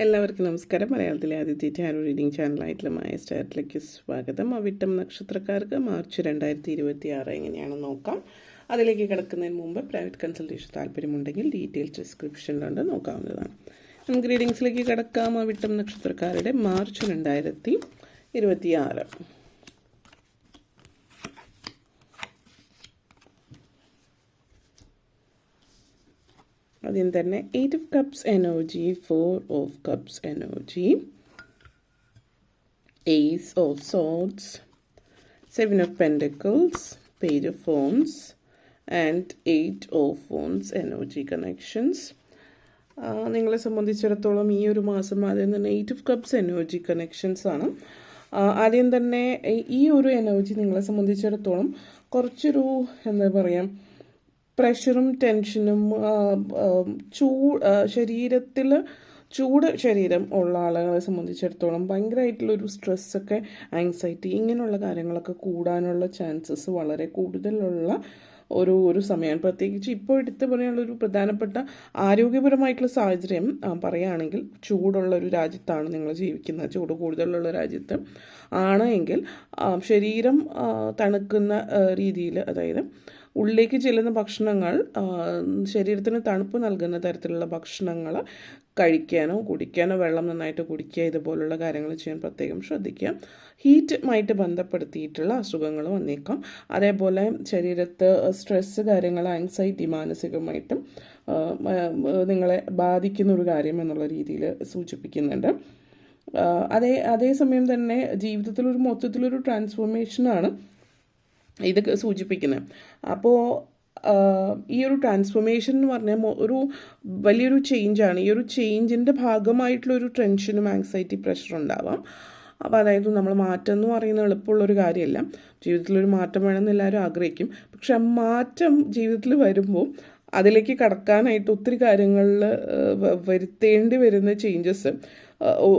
എല്ലാവർക്കും നമസ്കാരം. മലയാളത്തിലെ ആദ്യത്തെ ടാരോ റീഡിംഗ് ചാനലായിട്ടുള്ള മായ സ്റ്റാറിലേക്ക് സ്വാഗതം. അവിട്ടം നക്ഷത്രക്കാർക്ക് മാർച്ച് 2026 എങ്ങനെയാണെന്ന് നോക്കാം. അതിലേക്ക് കിടക്കുന്നതിന് മുമ്പ് പ്രൈവറ്റ് കൺസൾട്ടേഷൻ താല്പര്യമുണ്ടെങ്കിൽ ഡീറ്റെയിൽസ് ഡിസ്ക്രിപ്ഷനിലുണ്ട്, നോക്കാവുന്നതാണ്. നമുക്ക് റീഡിങ്സിലേക്ക് കിടക്കാം. അവിട്ടം നക്ഷത്രക്കാരുടെ മാർച്ച് 2026. അതിന് തന്നെ 8 of Cups energy, 4 of Cups energy, Ace of Swords, 7 of Pentacles, Page of Wands and 8 of Wands energy connections. നിങ്ങളെ സംബന്ധിച്ചിടത്തോളം ഈ ഒരു മാസം ആദ്യം തന്നെ 8 of Cups energy connections ആണ്. ആദ്യം തന്നെ ഈ ഒരു എനർജി നിങ്ങളെ സംബന്ധിച്ചിടത്തോളം കുറച്ചൊരു എന്താ പറയുക, പ്രഷറും ടെൻഷനും ശരീരത്തിൽ ചൂട് ശരീരം ഉള്ള ആളുകളെ സംബന്ധിച്ചിടത്തോളം ഭയങ്കരമായിട്ടുള്ളൊരു സ്ട്രെസ്സൊക്കെ, ആങ്സൈറ്റി ഇങ്ങനെയുള്ള കാര്യങ്ങളൊക്കെ കൂടാനുള്ള ചാൻസസ് വളരെ കൂടുതലുള്ള ഒരു സമയമാണ്. പ്രത്യേകിച്ച് ഇപ്പോൾ എടുത്ത് പറയാനുള്ളൊരു പ്രധാനപ്പെട്ട ആരോഗ്യപരമായിട്ടുള്ള സാഹചര്യം പറയുകയാണെങ്കിൽ ചൂടുള്ള ഒരു രാജ്യത്താണ് നിങ്ങൾ ജീവിക്കുന്നത്. ചൂട് കൂടുതലുള്ള രാജ്യത്ത് ആണ് എങ്കിൽ ശരീരം തണുക്കുന്ന രീതിയിൽ, അതായത് ഉള്ളിലേക്ക് ചെല്ലുന്ന ഭക്ഷണങ്ങൾ, ശരീരത്തിന് തണുപ്പ് നൽകുന്ന തരത്തിലുള്ള ഭക്ഷണങ്ങൾ കഴിക്കാനോ കുടിക്കാനോ, വെള്ളം നന്നായിട്ട് കുടിക്കുക, ഇതുപോലുള്ള കാര്യങ്ങൾ ചെയ്യാൻ പ്രത്യേകം ശ്രദ്ധിക്കുക. ഹീറ്റുമായിട്ട് ബന്ധപ്പെടുത്തിയിട്ടുള്ള അസുഖങ്ങൾ വന്നേക്കാം. അതേപോലെ ശരീരത്ത് സ്ട്രെസ്സ് കാര്യങ്ങൾ, ആങ്സൈറ്റി മാനസികമായിട്ടും നിങ്ങളെ ബാധിക്കുന്ന ഒരു കാര്യം എന്നുള്ള രീതിയിൽ സൂചിപ്പിക്കുന്നുണ്ട്. അതേസമയം തന്നെ ജീവിതത്തിലൊരു മൊത്തത്തിലൊരു ട്രാൻസ്ഫോർമേഷനാണ് ഇത് സൂചിപ്പിക്കുന്നത്. അപ്പോൾ ഈ ഒരു ട്രാൻസ്ഫോർമേഷൻ എന്ന് പറഞ്ഞാൽ ഒരു വലിയൊരു ചേഞ്ചാണ്. ഈ ഒരു ചേഞ്ചിൻ്റെ ഭാഗമായിട്ടുള്ളൊരു ടെൻഷനും ആങ്സൈറ്റി പ്രഷറും ഉണ്ടാവാം. അപ്പോൾ അതായത് നമ്മൾ മാറ്റം എന്ന് പറയുന്നത് എളുപ്പമുള്ളൊരു കാര്യമല്ല. ജീവിതത്തിലൊരു മാറ്റം വേണമെന്ന് എല്ലാവരും ആഗ്രഹിക്കും. പക്ഷെ ആ മാറ്റം ജീവിതത്തിൽ വരുമ്പോൾ അതിലേക്ക് കടക്കാനായിട്ട് ഒത്തിരി കാര്യങ്ങളിൽ വരുത്തേണ്ടി വരുന്ന ചേഞ്ചസ്,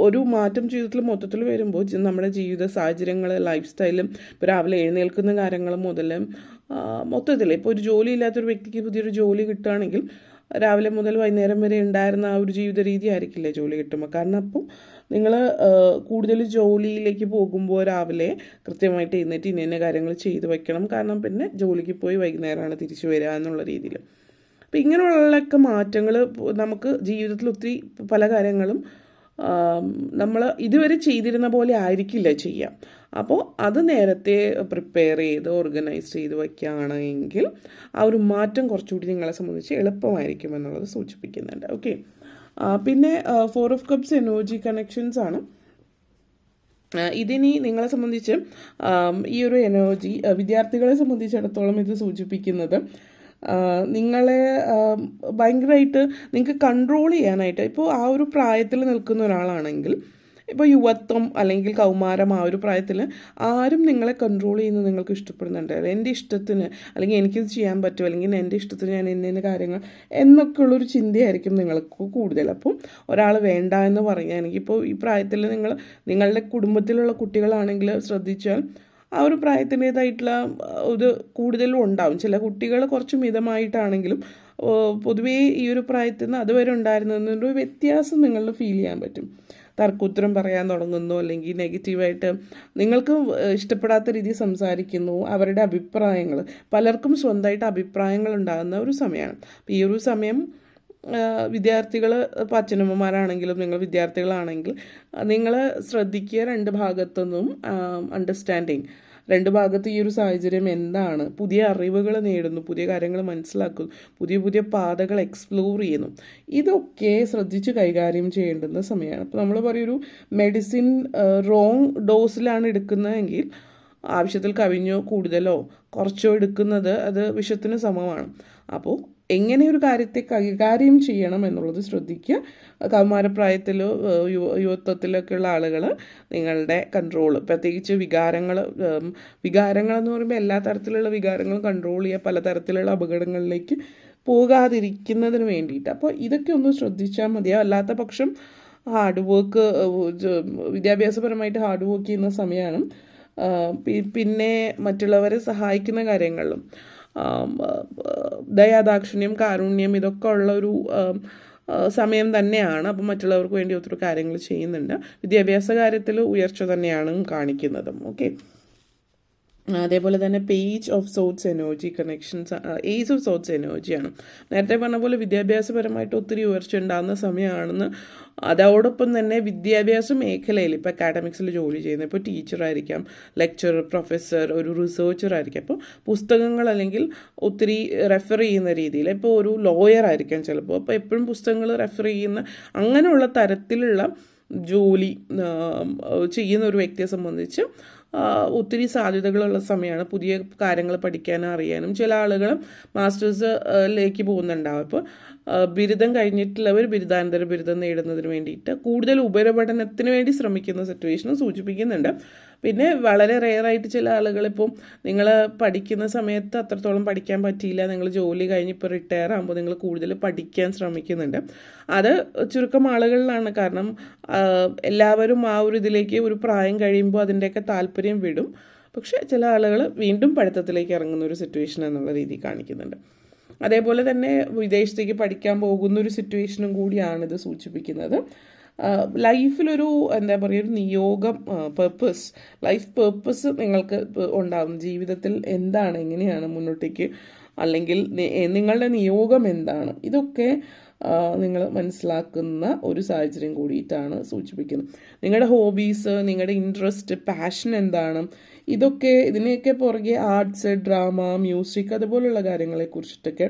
ഒരു മാറ്റം ജീവിതത്തിൽ മൊത്തത്തിൽ വരുമ്പോൾ നമ്മുടെ ജീവിത സാഹചര്യങ്ങൾ, ലൈഫ് സ്റ്റൈലും, ഇപ്പോൾ രാവിലെ എഴുന്നേൽക്കുന്ന കാര്യങ്ങൾ മുതൽ മൊത്തത്തിൽ ഇപ്പോൾ ഒരു ജോലി ഇല്ലാത്തൊരു വ്യക്തിക്ക് പുതിയൊരു ജോലി കിട്ടുകയാണെങ്കിൽ രാവിലെ മുതൽ വൈകുന്നേരം വരെ ഉണ്ടായിരുന്ന ആ ഒരു ജീവിത രീതി ആയിരിക്കില്ലേ ജോലി കിട്ടുമ്പോൾ. കാരണം അപ്പോൾ നിങ്ങൾ കൂടുതൽ ജോലിയിലേക്ക് പോകുമ്പോൾ രാവിലെ കൃത്യമായിട്ട് എഴുന്നേറ്റ് ഇന്ന കാര്യങ്ങൾ ചെയ്ത് വെക്കണം. കാരണം പിന്നെ ജോലിക്ക് പോയി വൈകുന്നേരമാണ് തിരിച്ചു വരിക എന്നുള്ള രീതിയിൽ. അപ്പോൾ ഇങ്ങനെയുള്ളൊക്കെ മാറ്റങ്ങൾ നമുക്ക് ജീവിതത്തിൽ ഒത്തിരി പല കാര്യങ്ങളും നമ്മൾ ഇതുവരെ ചെയ്തിരുന്ന പോലെ ആയിരിക്കില്ല ചെയ്യാം. അപ്പോൾ അത് നേരത്തെ പ്രിപ്പയർ ചെയ്ത് ഓർഗനൈസ് ചെയ്ത് വയ്ക്കുകയാണെങ്കിൽ ആ ഒരു മാറ്റം കുറച്ചുകൂടി നിങ്ങളെ സംബന്ധിച്ച് എളുപ്പമായിരിക്കും എന്നുള്ളത് സൂചിപ്പിക്കുന്നുണ്ട്. ഓക്കെ, പിന്നെ 4 of Cups എനർജി കണക്ഷൻസ് ആണ്. ഇതിനി നിങ്ങളെ സംബന്ധിച്ച് ഈ ഒരു എനർജി വിദ്യാർത്ഥികളെ സംബന്ധിച്ചിടത്തോളം ഇത് സൂചിപ്പിക്കുന്നത് നിങ്ങളെ ഭയങ്കരമായിട്ട് നിങ്ങൾക്ക് കൺട്രോൾ ചെയ്യാനായിട്ട്, ഇപ്പോൾ ആ ഒരു പ്രായത്തിൽ നിൽക്കുന്ന ഒരാളാണെങ്കിൽ, ഇപ്പോൾ യുവത്വം അല്ലെങ്കിൽ കൗമാരം, ആ ഒരു പ്രായത്തിൽ ആരും നിങ്ങളെ കൺട്രോൾ ചെയ്യുന്നത് നിങ്ങൾക്ക് ഇഷ്ടപ്പെടുന്നുണ്ട്. എൻ്റെ ഇഷ്ടത്തിന്, അല്ലെങ്കിൽ എനിക്കിത് ചെയ്യാൻ പറ്റും, അല്ലെങ്കിൽ എൻ്റെ ഇഷ്ടത്തിന് ഞാൻ ഇന്ന കാര്യങ്ങൾ എന്നൊക്കെയുള്ളൊരു ചിന്തയായിരിക്കും നിങ്ങൾക്ക് കൂടുതൽ. അപ്പം ഒരാൾ വേണ്ട എന്ന് പറയുകയാണെങ്കിൽ, ഇപ്പോൾ ഈ പ്രായത്തിൽ നിങ്ങളുടെ കുടുംബത്തിലുള്ള കുട്ടികളാണെങ്കിൽ ശ്രദ്ധിച്ചാൽ ആ ഒരു പ്രായത്തിൻ്റേതായിട്ടുള്ള ഇത് കൂടുതലും ഉണ്ടാവും. ചില കുട്ടികൾ കുറച്ച് മിതമായിട്ടാണെങ്കിലും പൊതുവേ ഈ ഒരു പ്രായത്തിൽ നിന്ന് അതുവരെ ഉണ്ടായിരുന്നതിൻ്റെ വ്യത്യാസം നിങ്ങളിൽ ഫീൽ ചെയ്യാൻ പറ്റും. തർക്കുത്തരം പറയാൻ തുടങ്ങുന്നു, അല്ലെങ്കിൽ നെഗറ്റീവായിട്ട് നിങ്ങൾക്ക് ഇഷ്ടപ്പെടാത്ത രീതിയിൽ സംസാരിക്കുന്നു. അവരുടെ അഭിപ്രായങ്ങൾ, പലർക്കും സ്വന്തമായിട്ട് അഭിപ്രായങ്ങൾ ഉണ്ടാകുന്ന ഒരു സമയമാണ്. അപ്പോൾ ഈ ഒരു സമയം വിദ്യാർത്ഥികൾ, ഇപ്പോൾ അച്ഛനമ്മമാരാണെങ്കിലും നിങ്ങൾ വിദ്യാർത്ഥികളാണെങ്കിൽ നിങ്ങൾ ശ്രദ്ധിക്കുക, രണ്ട് ഭാഗത്തുനിന്നും അണ്ടർസ്റ്റാൻഡിങ്, രണ്ട് ഭാഗത്ത് ഈ ഒരു സാഹചര്യം എന്താണ്, പുതിയ അറിവുകൾ നേടുന്നു, പുതിയ കാര്യങ്ങൾ മനസ്സിലാക്കുന്നു, പുതിയ പുതിയ പാതകൾ എക്സ്പ്ലോർ ചെയ്യുന്നു. ഇതൊക്കെ ശ്രദ്ധിച്ച് കൈകാര്യം ചെയ്യേണ്ടുന്ന സമയമാണ്. അപ്പോൾ നമ്മൾ പറയൊരു മെഡിസിൻ റോങ് ഡോസിലാണ് എടുക്കുന്നതെങ്കിൽ ആവശ്യത്തിൽ കവിഞ്ഞോ കൂടുതലോ കുറച്ചോ എടുക്കുന്നത് അത് വിഷത്തിന് സമമാണ്. അപ്പോൾ എങ്ങനെ ഒരു കാര്യത്തെ കൈകാര്യം ചെയ്യണം എന്നുള്ളത് ശ്രദ്ധിക്കുക. കൗമാരപ്രായത്തിലോ യുവത്വത്തിലൊക്കെയുള്ള ആളുകൾ നിങ്ങളുടെ കൺട്രോൾ, പ്രത്യേകിച്ച് വികാരങ്ങളെന്ന് പറയുമ്പോൾ എല്ലാ തരത്തിലുള്ള വികാരങ്ങളും കൺട്രോൾ ചെയ്യുക, പലതരത്തിലുള്ള അപകടങ്ങളിലേക്ക് പോകാതിരിക്കുന്നതിന് വേണ്ടിയിട്ട്. അപ്പോൾ ഇതൊക്കെ ഒന്ന് ശ്രദ്ധിച്ചാൽ മതിയാവും. അല്ലാത്ത പക്ഷം ഹാർഡ് വർക്ക്, വിദ്യാഭ്യാസപരമായിട്ട് ഹാർഡ് വർക്ക് ചെയ്യുന്ന സമയമാണ്. പിന്നെ മറ്റുള്ളവരെ സഹായിക്കുന്ന കാര്യങ്ങളിലും ദയാദാക്ഷിണ്യം, കാരുണ്യം, ഇതൊക്കെ ഉള്ളൊരു സമയം തന്നെയാണ്. അപ്പം മറ്റുള്ളവർക്ക് വേണ്ടി ഒത്തിരി കാര്യങ്ങൾ ചെയ്യുന്നുണ്ട്. വിദ്യാഭ്യാസ കാര്യത്തിൽ ഉയർച്ച തന്നെയാണ് കാണിക്കുന്നതും. ഓക്കെ, അതേപോലെ തന്നെ page of swords energy connections, age of swords എനർജിയാണ്. നേരത്തെ പറഞ്ഞ പോലെ വിദ്യാഭ്യാസപരമായിട്ട് ഒത്തിരി ഉയർച്ച ഉണ്ടാകുന്ന സമയമാണെന്ന്. അതോടൊപ്പം തന്നെ വിദ്യാഭ്യാസ മേഖലയിൽ ഇപ്പോൾ അക്കാഡമിക്സിൽ ജോലി ചെയ്യുന്നത്, ഇപ്പോൾ ടീച്ചറായിരിക്കാം, ലെക്ചറർ, പ്രൊഫസർ, ഒരു റിസർച്ചർ ആയിരിക്കാം. അപ്പോൾ പുസ്തകങ്ങൾ അല്ലെങ്കിൽ ഒത്തിരി റെഫർ ചെയ്യുന്ന രീതിയിൽ, ഇപ്പോൾ ഒരു ലോയർ ആയിരിക്കാം ചിലപ്പോൾ, അപ്പോൾ എപ്പോഴും പുസ്തകങ്ങൾ റെഫർ ചെയ്യുന്ന അങ്ങനെയുള്ള തരത്തിലുള്ള ജോലി ചെയ്യുന്ന ഒരു വ്യക്തിയെ സംബന്ധിച്ച് ഒത്തിരി സാധ്യതകളുള്ള സമയമാണ്. പുതിയ കാര്യങ്ങൾ പഠിക്കാനും അറിയാനും ചില ആളുകൾ മാസ്റ്റേഴ്സിലേക്ക് പോകുന്നുണ്ടാവും. അപ്പോൾ ബിരുദം കഴിഞ്ഞിട്ടുള്ളവർ ബിരുദാനന്തര ബിരുദം നേടുന്നതിന് വേണ്ടിയിട്ട് കൂടുതൽ ഉപരിപഠനത്തിന് വേണ്ടി ശ്രമിക്കുന്ന സിറ്റുവേഷനും സൂചിപ്പിക്കുന്നുണ്ട്. പിന്നെ വളരെ റെയറായിട്ട് ചില ആളുകളിപ്പം നിങ്ങൾ പഠിക്കുന്ന സമയത്ത് അത്രത്തോളം പഠിക്കാൻ പറ്റിയില്ല, നിങ്ങൾ ജോലി കഴിഞ്ഞ് ഇപ്പോൾ റിട്ടയർ ആകുമ്പോൾ നിങ്ങൾ കൂടുതൽ പഠിക്കാൻ ശ്രമിക്കുന്നുണ്ട്. അത് ചുരുക്കം ആളുകളിലാണ്. കാരണം എല്ലാവരും ആ ഒരു ഇതിലേക്ക് ഒരു പ്രായം കഴിയുമ്പോൾ അതിൻ്റെയൊക്കെ താല്പര്യം വിടും. പക്ഷേ ചില ആളുകൾ വീണ്ടും പഠിത്തത്തിലേക്ക് ഇറങ്ങുന്ന ഒരു സിറ്റുവേഷൻ എന്നുള്ള രീതി കാണിക്കുന്നുണ്ട്. അതേപോലെ തന്നെ വിദേശത്തേക്ക് പഠിക്കാൻ പോകുന്നൊരു സിറ്റുവേഷനും കൂടിയാണിത് സൂചിപ്പിക്കുന്നത്. ലൈഫിലൊരു എന്താ പറയുക, ഒരു നിയോഗം, പേർപ്പസ്, ലൈഫ് പേർപ്പസ് നിങ്ങൾക്ക് ഉണ്ടാകും. ജീവിതത്തിൽ എന്താണ്, എങ്ങനെയാണ് മുന്നോട്ടേക്ക്, അല്ലെങ്കിൽ നിങ്ങളുടെ നിയോഗം എന്താണ്, ഇതൊക്കെ നിങ്ങൾ മനസ്സിലാക്കുന്ന ഒരു സാഹചര്യം കൂടിയിട്ടാണ് സൂചിപ്പിക്കുന്നത്. നിങ്ങളുടെ ഹോബീസ്, നിങ്ങളുടെ ഇൻട്രസ്റ്റ്, പാഷൻ എന്താണ്, ഇതിനെയൊക്കെ പുറകെ ആർട്സ്, ഡ്രാമ, മ്യൂസിക് അതുപോലുള്ള കാര്യങ്ങളെക്കുറിച്ചിട്ടൊക്കെ,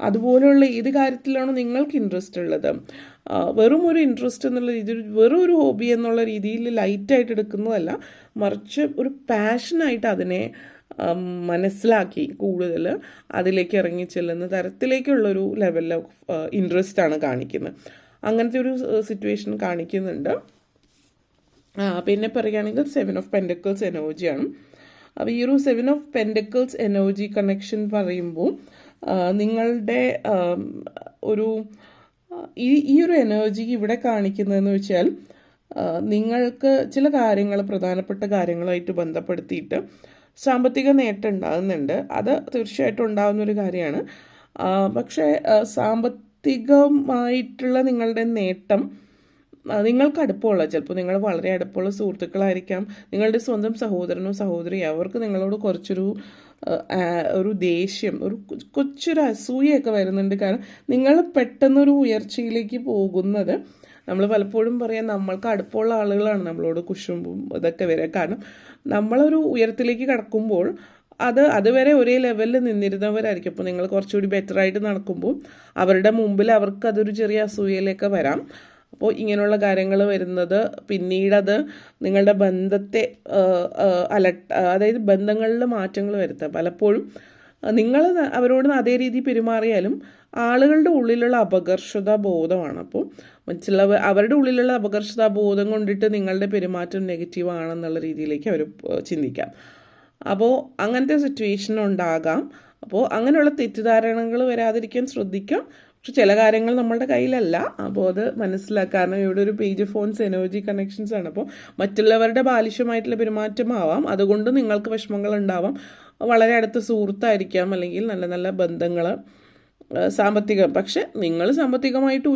അതുപോലെയുള്ള ഏത് കാര്യത്തിലാണോ നിങ്ങൾക്ക് ഇൻട്രസ്റ്റ് ഉള്ളത്, വെറും ഒരു ഇൻട്രസ്റ്റ് എന്നുള്ള രീതിയിൽ, വെറും ഒരു ഹോബി എന്നുള്ള രീതിയിൽ ലൈറ്റായിട്ട് എടുക്കുന്നതല്ല, മറിച്ച് ഒരു പാഷനായിട്ട് അതിനെ മനസ്സിലാക്കി കൂടുതൽ അതിലേക്ക് ഇറങ്ങി ചെല്ലുന്ന തരത്തിലേക്കുള്ളൊരു ലെവൽ ഓഫ് ഇൻട്രസ്റ്റാണ് കാണിക്കുന്നത്. അങ്ങനത്തെ ഒരു സിറ്റുവേഷൻ കാണിക്കുന്നുണ്ട്. പിന്നെ പറയുകയാണെങ്കിൽ 7 ഓഫ് പെൻഡക്കിൾസ് എനർജിയാണ്. അപ്പോൾ ഈ ഒരു 7 ഓഫ് പെൻഡക്കിൾസ് എനർജി കണക്ഷൻ പറയുമ്പോൾ നിങ്ങളുടെ ഒരു ഈ ഒരു എനർജി ഇവിടെ കാണിക്കുന്നതെന്ന് വെച്ചാൽ, നിങ്ങൾക്ക് ചില കാര്യങ്ങൾ, പ്രധാനപ്പെട്ട കാര്യങ്ങളായിട്ട് ബന്ധപ്പെടുത്തിയിട്ട് സാമ്പത്തിക നേട്ടം ഉണ്ടാകുന്നുണ്ട്. അത് തീർച്ചയായിട്ടും ഉണ്ടാകുന്നൊരു കാര്യമാണ്. പക്ഷേ സാമ്പത്തികമായിട്ടുള്ള നിങ്ങളുടെ നേട്ടം നിങ്ങൾക്ക് അടുപ്പമുള്ള, ചിലപ്പോൾ നിങ്ങൾ വളരെ അടുപ്പമുള്ള സുഹൃത്തുക്കളായിരിക്കാം, നിങ്ങളുടെ സ്വന്തം സഹോദരനോ സഹോദരിയോ, അവർക്ക് നിങ്ങളോട് കുറച്ചൊരു ദേഷ്യം, കൊച്ചൊരു അസൂയൊക്കെ വരുന്നുണ്ട്. കാരണം നിങ്ങൾ പെട്ടെന്നൊരു ഉയർച്ചയിലേക്ക് പോകുന്നത്, നമ്മൾ പലപ്പോഴും പറയാം നമ്മൾക്ക് അടുപ്പമുള്ള ആളുകളാണ് നമ്മളോട് കുശുമ്പും ഇതൊക്കെ വരിക. കാരണം നമ്മളൊരു ഉയരത്തിലേക്ക് കടക്കുമ്പോൾ അതുവരെ ഒരേ ലെവലിൽ നിന്നിരുന്നവരായിരിക്കും. അപ്പോൾ നിങ്ങൾ കുറച്ചുകൂടി ബെറ്ററായിട്ട് നടക്കുമ്പോൾ അവരുടെ മുമ്പിൽ അവർക്ക് അതൊരു ചെറിയ അസൂയയിലേക്ക് വരാം. അപ്പോൾ ഇങ്ങനെയുള്ള കാര്യങ്ങൾ വരുന്നത് പിന്നീടത് നിങ്ങളുടെ ബന്ധത്തെ അതായത് ബന്ധങ്ങളിൽ മാറ്റങ്ങൾ വരുത്താം. പലപ്പോഴും നിങ്ങൾ അവരോട് അതേ രീതിയിൽ പെരുമാറിയാലും ആളുകളുടെ ഉള്ളിലുള്ള അപകർഷതാ ബോധമാണ്. അപ്പോൾ അവരുടെ ഉള്ളിലുള്ള അപകർഷതാ ബോധം കൊണ്ടിട്ട് നിങ്ങളുടെ പെരുമാറ്റം നെഗറ്റീവ് ആണെന്നുള്ള രീതിയിലേക്ക് അവർ ചിന്തിക്കാം. അപ്പോൾ അങ്ങനത്തെ സിറ്റുവേഷൻ ഉണ്ടാകാം. അപ്പോൾ അങ്ങനെയുള്ള തെറ്റിദ്ധാരണകൾ വരാതിരിക്കാൻ ശ്രദ്ധിക്കാം. പക്ഷെ ചില കാര്യങ്ങൾ നമ്മളുടെ കയ്യിലല്ല. അപ്പോൾ അത് മനസ്സിലാക്കുക. കാരണം ഇവിടെ ഒരു page of phones energy connections ആണ്. അപ്പോൾ മറ്റുള്ളവരുടെ ബാലിഷ്യമായിട്ടുള്ള പെരുമാറ്റമാവാം, അതുകൊണ്ട് നിങ്ങൾക്ക് വിഷമങ്ങൾ ഉണ്ടാവാം. വളരെ അടുത്ത സുഹൃത്തായിരിക്കാം, അല്ലെങ്കിൽ നല്ല നല്ല ബന്ധങ്ങൾ, സാമ്പത്തികം. പക്ഷെ നിങ്ങൾ സാമ്പത്തികമായിട്ട്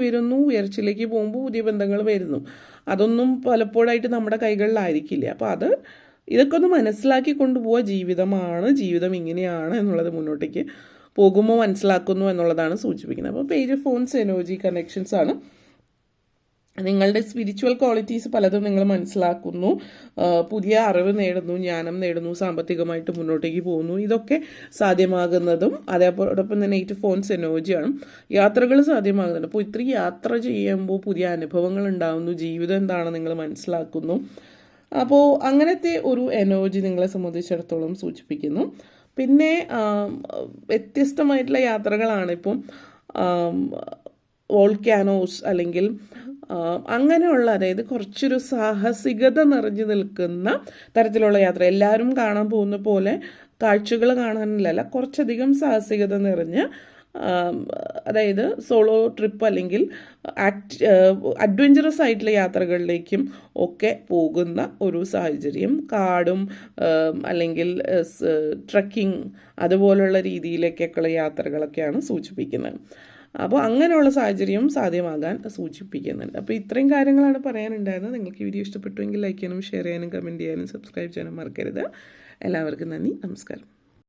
ഉയർച്ചയിലേക്ക് പോകുമ്പോൾ പുതിയ ബന്ധങ്ങൾ വരുന്നു. അതൊന്നും പലപ്പോഴായിട്ട് നമ്മുടെ കൈകളിലായിരിക്കില്ല. അപ്പോൾ ഇതൊക്കെ ഒന്ന് മനസ്സിലാക്കി കൊണ്ടുപോവുക. ജീവിതം ഇങ്ങനെയാണ് എന്നുള്ളത് മുന്നോട്ടേക്ക് പോകുമ്പോൾ മനസ്സിലാക്കുന്നു എന്നുള്ളതാണ് സൂചിപ്പിക്കുന്നത്. അപ്പോൾ page of phones energy connections ആണ്. നിങ്ങളുടെ സ്പിരിച്വൽ ക്വാളിറ്റീസ് പലതും നിങ്ങൾ മനസ്സിലാക്കുന്നു, പുതിയ അറിവ് നേടുന്നു, ജ്ഞാനം നേടുന്നു, സാമ്പത്തികമായിട്ട് മുന്നോട്ടേക്ക് പോകുന്നു. ഇതൊക്കെ സാധ്യമാകുന്നതും അതേപോടൊപ്പം തന്നെ 8 ഫോൺസ് എനർജിയാണ്. യാത്രകൾ സാധ്യമാകുന്നുണ്ട്. അപ്പോൾ ഇത്രയും യാത്ര ചെയ്യുമ്പോൾ പുതിയ അനുഭവങ്ങൾ ഉണ്ടാകുന്നു, ജീവിതം എന്താണ് നിങ്ങൾ മനസ്സിലാക്കുന്നു. അപ്പോൾ അങ്ങനത്തെ ഒരു എനർജി നിങ്ങളെ സംബന്ധിച്ചിടത്തോളം സൂചിപ്പിക്കുന്നു. പിന്നെ വ്യത്യസ്തമായിട്ടുള്ള യാത്രകളാണ്. ഇപ്പം വോൾക്കാനോസ് അല്ലെങ്കിൽ അങ്ങനെയുള്ള, അതായത് കുറച്ചൊരു സാഹസികത നിറഞ്ഞു നിൽക്കുന്ന തരത്തിലുള്ള യാത്ര. എല്ലാവരും കാണാൻ പോകുന്ന പോലെ കാഴ്ചകൾ കാണാനില്ല, കുറച്ചധികം സാഹസികത നിറഞ്ഞ, അതായത് സോളോ ട്രിപ്പ് അല്ലെങ്കിൽ അഡ്വഞ്ചറസ് ആയിട്ടുള്ള യാത്രകളിലേക്കും ഒക്കെ പോകുന്ന ഒരു സാഹചര്യം. കാടും അല്ലെങ്കിൽ ട്രക്കിംഗ് അതുപോലുള്ള രീതിയിലേക്കൊക്കെയുള്ള യാത്രകളൊക്കെയാണ് സൂചിപ്പിക്കുന്നത്. അപ്പോൾ അങ്ങനെയുള്ള സാഹചര്യവും സാധ്യമാകാൻ സൂചിപ്പിക്കുന്നുണ്ട്. അപ്പോൾ ഇത്രയും കാര്യങ്ങളാണ് പറയാനുണ്ടായിരുന്നത്. നിങ്ങൾക്ക് ഈ വീഡിയോ ഇഷ്ടപ്പെട്ടുവെങ്കിൽ ലൈക്ക് ചെയ്യാനും ഷെയർ ചെയ്യാനും കമൻറ്റ് ചെയ്യാനും സബ്സ്ക്രൈബ് ചെയ്യാനും മറക്കരുത്. എല്ലാവർക്കും നന്ദി, നമസ്കാരം.